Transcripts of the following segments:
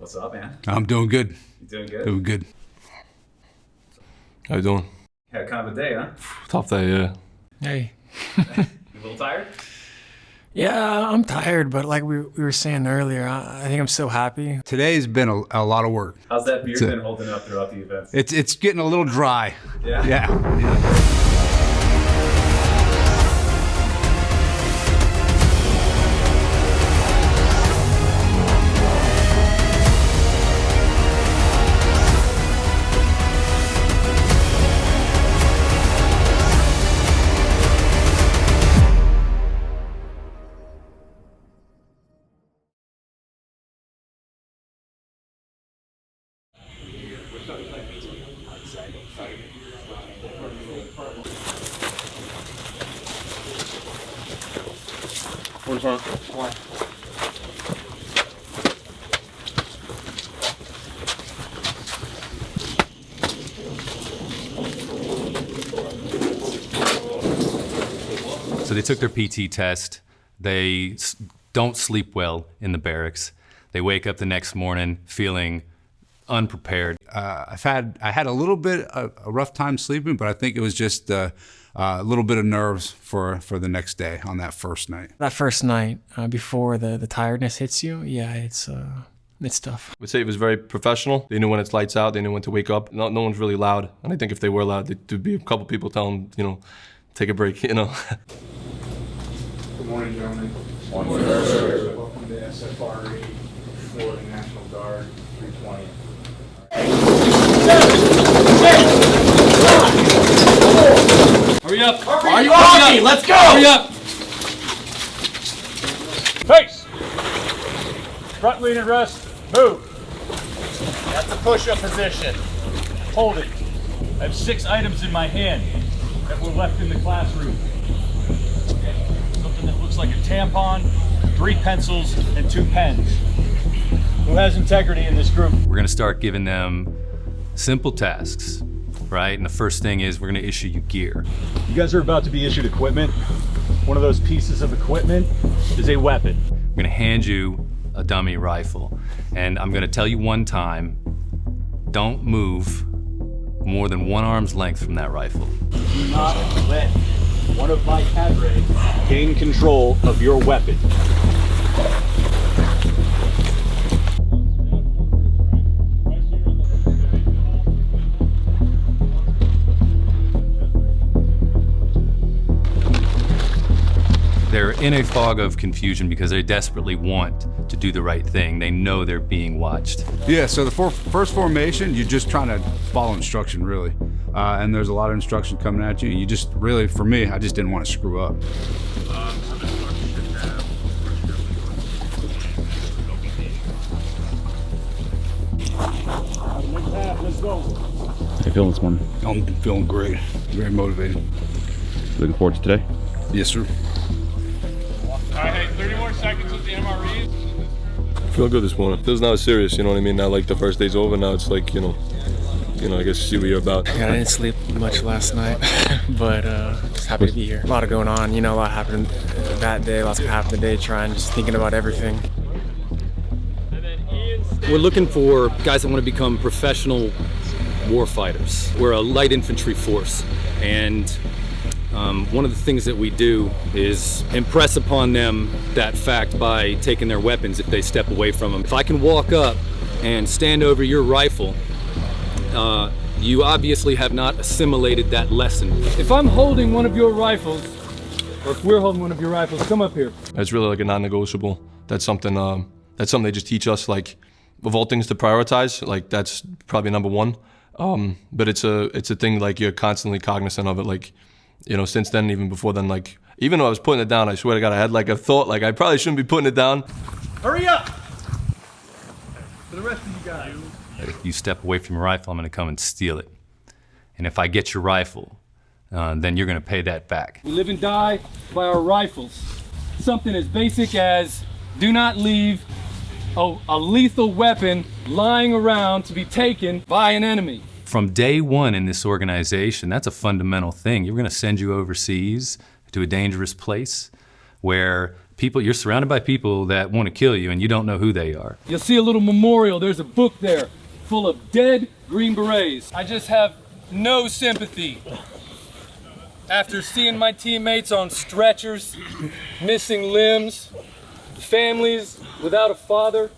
What's up, man? I'm doing good. You doing good? Doing good. How you doing? Had kind of a day, huh? Tough day, yeah. Hey. You a little tired? Yeah, I'm tired, but like we were saying earlier, I think I'm so happy. Today's been a lot of work. How's that beard been holding up throughout the events? It's getting a little dry. Yeah? Yeah. So they took their PT test. They don't sleep well in the barracks. They wake up the next morning feeling unprepared. I had a little bit of a rough time sleeping, but I think it was just a little bit of nerves for the next day on that first night. That first night, before the tiredness hits you, yeah, it's tough. I would say it was very professional. They knew when it's lights out, they knew when to wake up. No one's really loud. And I think if they were loud, there'd be a couple people telling them, take a break, Good morning, gentlemen. Welcome to SFRE, Florida National Guard, 320. Hurry up! Are you on me? Let's go! Hurry up! Face! Front lean and rest. Move. That's a push-up position. Hold it. I have 6 items in my hand that were left in the classroom. Something that looks like a tampon, 3 pencils, and 2 pens. Who has integrity in this group? We're gonna start giving them simple tasks, right? And the first thing is we're gonna issue you gear. You guys are about to be issued equipment. One of those pieces of equipment is a weapon. I'm gonna hand you a dummy rifle. And I'm gonna tell you one time, don't move more than 1 arm's length from that rifle. Do not let one of my cadre gain control of your weapon. They're in a fog of confusion because they desperately want to do the right thing. They know they're being watched. Yeah, so the first formation, you're just trying to follow instruction, really. And there's a lot of instruction coming at you. You just really, for me, I just didn't want to screw up. Let's go. How you feeling this morning? I'm feeling great, very motivated. Looking forward to today? Yes, sir. All right, hey, 30 more seconds with the MREs. I feel good this morning. Feels not serious, you know what I mean? Now like the first day's over, now it's like, I guess see what you're about. Yeah, I didn't sleep much last night, but just happy to be here. A lot going on, a lot happened that day, lots happened the day, just thinking about everything. We're looking for guys that want to become professional warfighters. We're a light infantry force, and one of the things that we do is impress upon them that fact by taking their weapons if they step away from them. If I can walk up and stand over your rifle, you obviously have not assimilated that lesson. If I'm holding one of your rifles, or if we're holding one of your rifles, come up here. It's really like a non-negotiable. That's something they just teach us, like, of all things to prioritize, like that's probably number 1. But it's a thing like you're constantly cognizant of it, like, since then, even before then, like, even though I was putting it down, I swear to God, I had like a thought, like I probably shouldn't be putting it down. Hurry up! For the rest of you guys. If you step away from your rifle, I'm gonna come and steal it. And if I get your rifle, then you're gonna pay that back. We live and die by our rifles. Something as basic as do not leave a lethal weapon lying around to be taken by an enemy. From day one in this organization, that's a fundamental thing. You're gonna send you overseas to a dangerous place where You're surrounded by people that want to kill you and you don't know who they are. You'll see a little memorial. There's a book there full of dead Green Berets. I just have no sympathy. After seeing my teammates on stretchers, missing limbs, families without a father,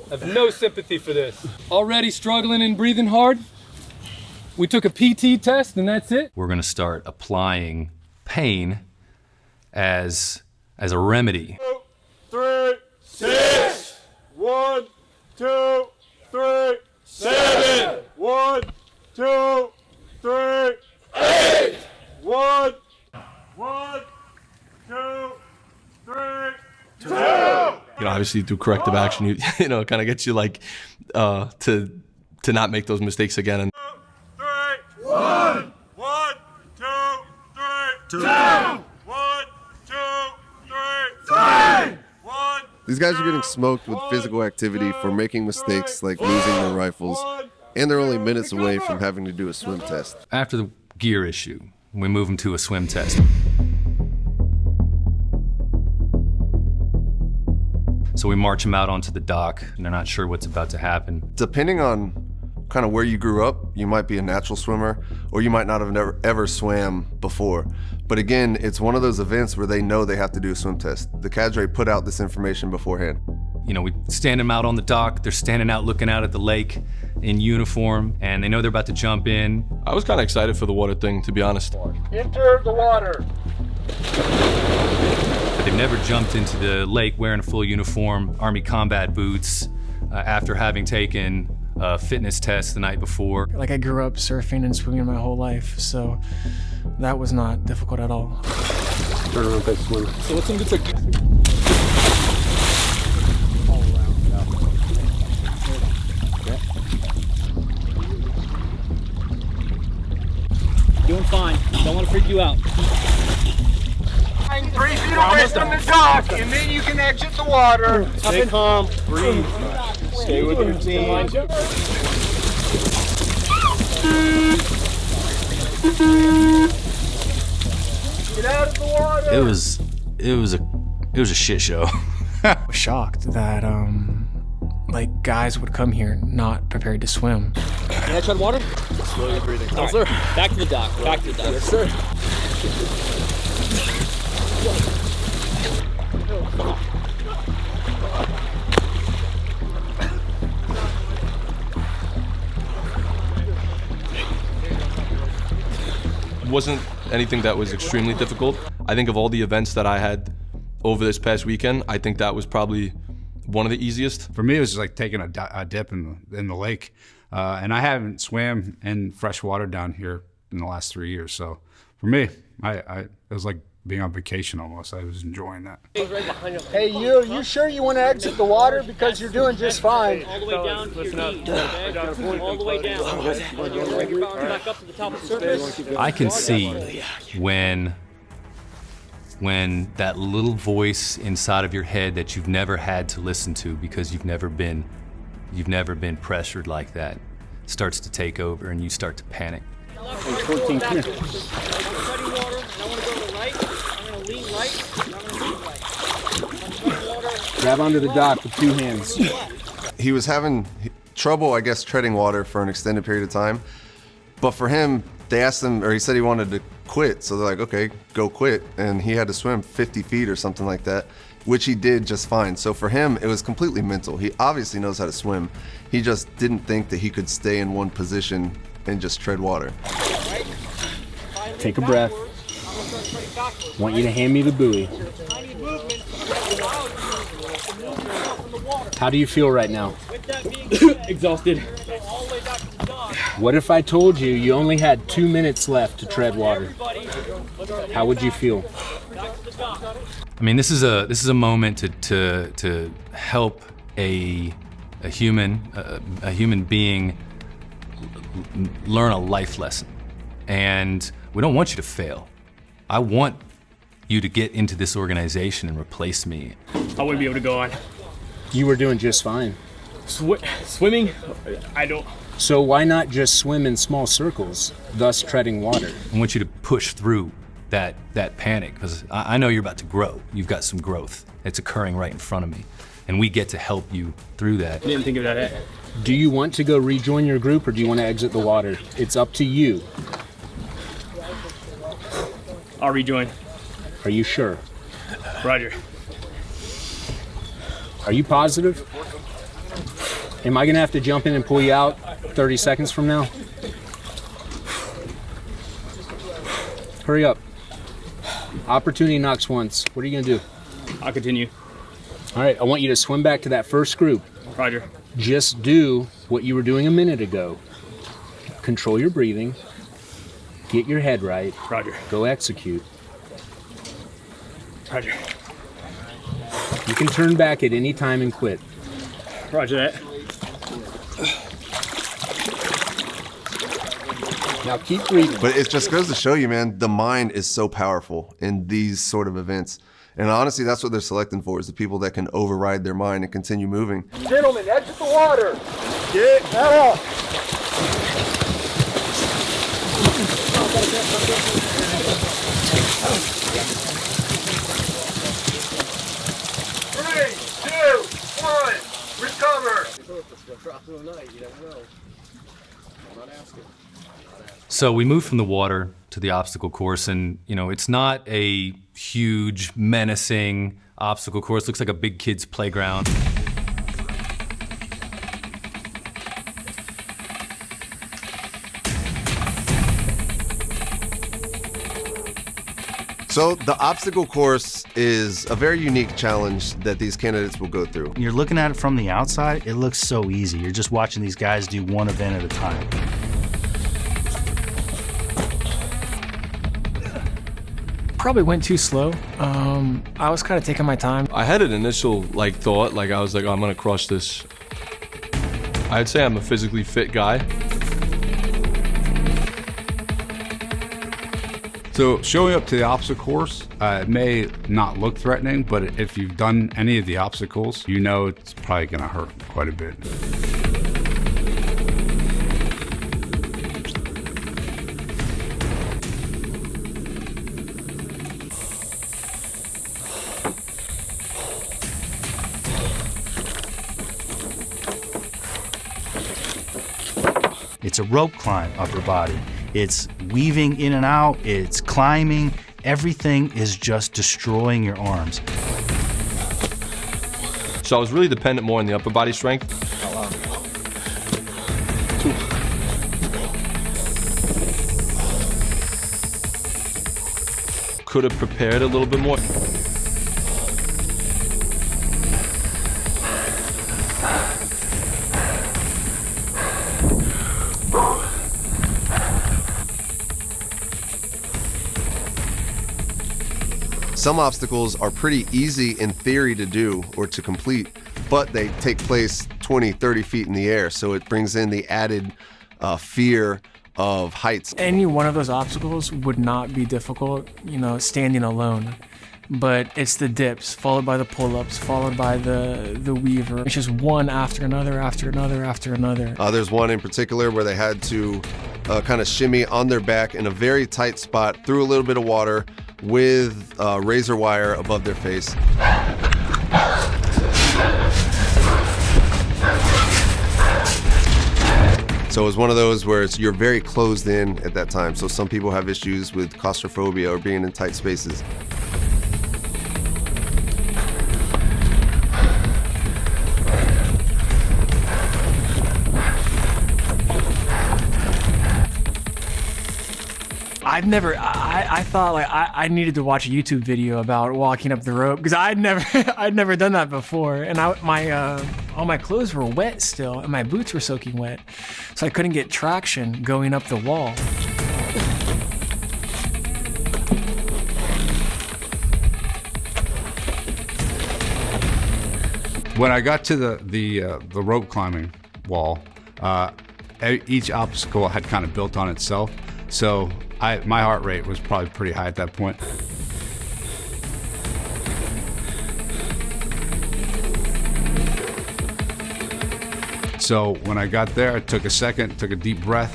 I have no sympathy for this. Already struggling and breathing hard? We took a PT test and that's it? We're going to start applying pain as a remedy. 2, 3, 6. 1, 2, 3, 7. 1, 2, 3, 8. 1, 1, 2, 3, 2. You know, obviously through corrective action, you know, it kind of gets you like to not make those mistakes again. And 1, 1, 2, 3, 2. 1, 2, 3, 1. These guys are getting smoked with physical activity for making mistakes like losing their rifles, and they're only minutes away from having to do a swim test. After the gear issue, we move them to a swim test. So we march them out onto the dock, and they're not sure what's about to happen. Depending on kind of where you grew up, you might be a natural swimmer, or you might not have ever swam before. But again, it's one of those events where they know they have to do a swim test. The cadre put out this information beforehand. You know, we stand them out on the dock, they're standing out looking out at the lake in uniform, and they know they're about to jump in. I was kind of excited for the water thing, to be honest. Enter the water. But they've never jumped into the lake wearing a full uniform, Army combat boots, after having taken a fitness test the night before. Like I grew up surfing and swimming my whole life, so that was not difficult at all. Turn around, face swim. So what's some good technique? Doing fine. Don't want to freak you out. 3 feet away from the dock, and then you can exit the water. Stay calm. Breathe. Stay with your team. Get out of the water. It was a shit show. I was shocked that like guys would come here not prepared to swim. Can I tread water? Slowly breathing. Yes, sir. Back to the dock. Back to the dock. Yes, sir. Wasn't anything that was extremely difficult. I think of all the events that I had over this past weekend, I think that was probably one of the easiest. For me, it was just like taking a dip in the lake. And I haven't swam in fresh water down here in the last 3 years. So for me, it was like being on vacation almost. I was enjoying that. Hey, you sure you want to exit the water? Because you're doing just fine. All the way down to your knees, okay? All the way down. Back up to the top of the surface. I can see when that little voice inside of your head that you've never had to listen to because you've never been pressured like that starts to take over and you start to panic. 14, come here. I'm treading water, and I want to go to the right. I'm going to lean right, and I'm going to lean right. I'm treading water. Grab onto the dock with 2 hands. He was having trouble, I guess, treading water for an extended period of time. But for him, they asked him, or he said he wanted to quit. So they're like, okay, go quit. And he had to swim 50 feet or something like that, which he did just fine. So for him, it was completely mental. He obviously knows how to swim. He just didn't think that he could stay in one position and just tread water. Take a breath. Want you to hand me the buoy. How do you feel right now? Exhausted. What if I told you you only had 2 minutes left to tread water? How would you feel? I mean, this is a moment to help a human being learn a life lesson, and we don't want you to fail. I want you to get into this organization and replace me. I wouldn't be able to go on. You were doing just fine. Swimming? I don't. So why not just swim in small circles, thus treading water? I want you to push through that panic, because I know you're about to grow. You've got some growth. It's occurring right in front of me. And we get to help you through that. Didn't think of that. Do you want to go rejoin your group or do you want to exit the water? It's up to you. I'll rejoin. Are you sure? Roger. Are you positive? Am I gonna have to jump in and pull you out 30 seconds from now? Hurry up. Opportunity knocks once. What are you gonna do? I'll continue. All right, I want you to swim back to that first group. Roger. Just do what you were doing a minute ago. Control your breathing. Get your head right. Roger. Go execute. Roger. You can turn back at any time and quit. Roger that. Now keep breathing. But it just goes to show you, man, the mind is so powerful in these sort of events. And honestly, that's what they're selecting for, is the people that can override their mind and continue moving. Gentlemen, exit the water. Get out. 3, 2, 1, recover. So we moved from the water to the obstacle course, and it's not a huge, menacing obstacle course. Looks like a big kid's playground. So the obstacle course is a very unique challenge that these candidates will go through. When you're looking at it from the outside, it looks so easy. You're just watching these guys do one event at a time. Probably went too slow. I was kind of taking my time. I had an initial thought, I was like, oh, I'm gonna crush this. I'd say I'm a physically fit guy. So showing up to the obstacle course, it may not look threatening, but if you've done any of the obstacles, you know it's probably gonna hurt quite a bit. It's a rope climb upper body. It's weaving in and out, it's climbing. Everything is just destroying your arms. So I was really dependent more on the upper body strength. Could have prepared a little bit more. Some obstacles are pretty easy in theory to do or to complete, but they take place 20, 30 feet in the air, so it brings in the added fear of heights. Any one of those obstacles would not be difficult, standing alone. But it's the dips, followed by the pull-ups, followed by the weaver. It's just one after another, after another, after another. There's one in particular where they had to kind of shimmy on their back in a very tight spot through a little bit of water with razor wire above their face. So it was one of those where you're very closed in at that time. So some people have issues with claustrophobia or being in tight spaces. I thought I needed to watch a YouTube video about walking up the rope because I'd never done that before, and all my clothes were wet still, and my boots were soaking wet, so I couldn't get traction going up the wall. When I got to the rope climbing wall, each obstacle had kind of built on itself, so my heart rate was probably pretty high at that point. So when I got there, I took a second, took a deep breath.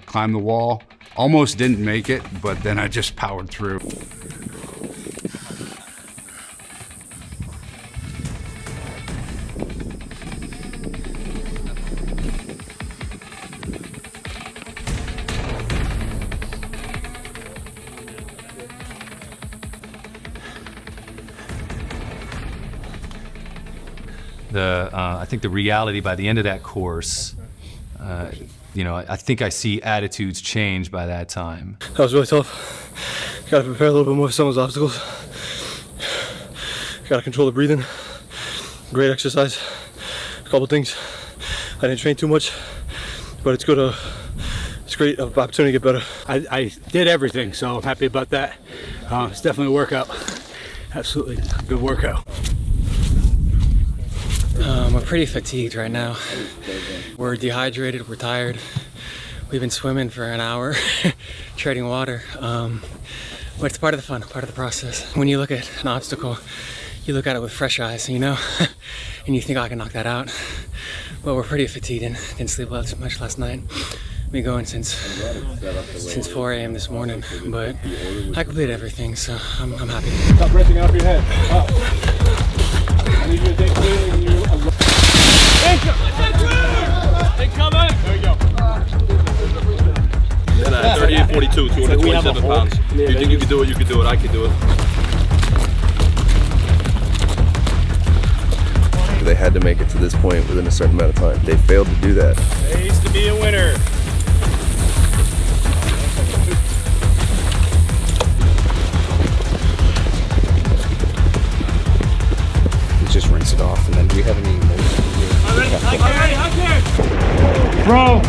climbed the wall. Almost didn't make it, but then I just powered through. I think the reality by the end of that course, you know, I think I see attitudes change by that time. That was really tough. Got to prepare a little bit more for some of those obstacles. Got to control the breathing. Great exercise. A couple things. I didn't train too much, but it's good. It's great opportunity to get better. I did everything, so I'm happy about that. It's definitely a workout. Absolutely a good workout. We're pretty fatigued right now. We're dehydrated, we're tired. We've been swimming for an hour, treading water. But it's part of the fun, part of the process. When you look at an obstacle, you look at it with fresh eyes, you know? And you think, oh, I can knock that out. But we're pretty fatigued and didn't sleep much last night. Been going since 4 a.m. this morning, but I completed everything, so I'm happy. Stop resting off your head. Up. I need you to take clearly when you're They coming! There we go. 38-42, 227 pounds. If you think you can do it, you can do it. I can do it. They had to make it to this point within a certain amount of time. They failed to do that. Pays to be a winner. Just rinse it off, and then do you have any motion? All ready? Throw!